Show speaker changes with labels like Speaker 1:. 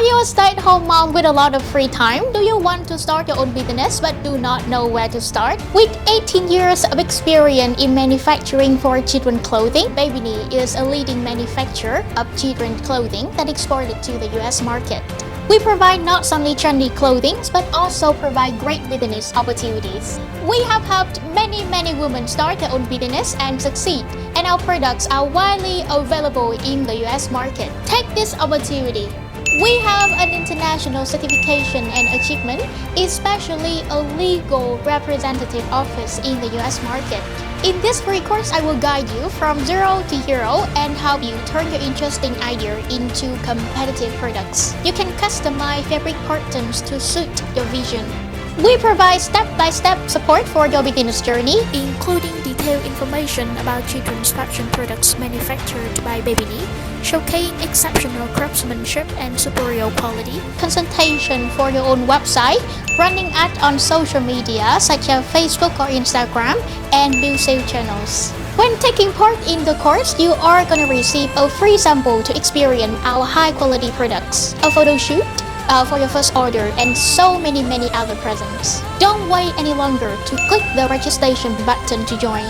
Speaker 1: you a stay-at-home mom with a lot of free time? Do you want to start your own business but do not know where to start? With 18 years of experience in manufacturing for children clothing, Babeeni is a leading manufacturer of children clothing that exported to the US market. We provide not only trendy clothing but also provide great business opportunities. We have helped many women start their own business and succeed, and our products are widely available in the US market. Take this opportunity. We have an international certification and achievement, especially a legal representative office in the US market. In this free course, I will guide you from zero to hero and help you turn your interesting idea into competitive products. You can customize fabric patterns to suit your vision. We provide step-by-step support for your beginner's journey, including detailed information about children's fashion products manufactured by Babeeni, showcasing exceptional craftsmanship and superior quality, consultation for your own website, running ads on social media such as Facebook or Instagram, and build sales channels. When taking part in the course, you are going to receive a free sample to experience our high-quality products, a photo shoot, for your first order, and so many other presents. Don't wait any longer to click the registration button to join.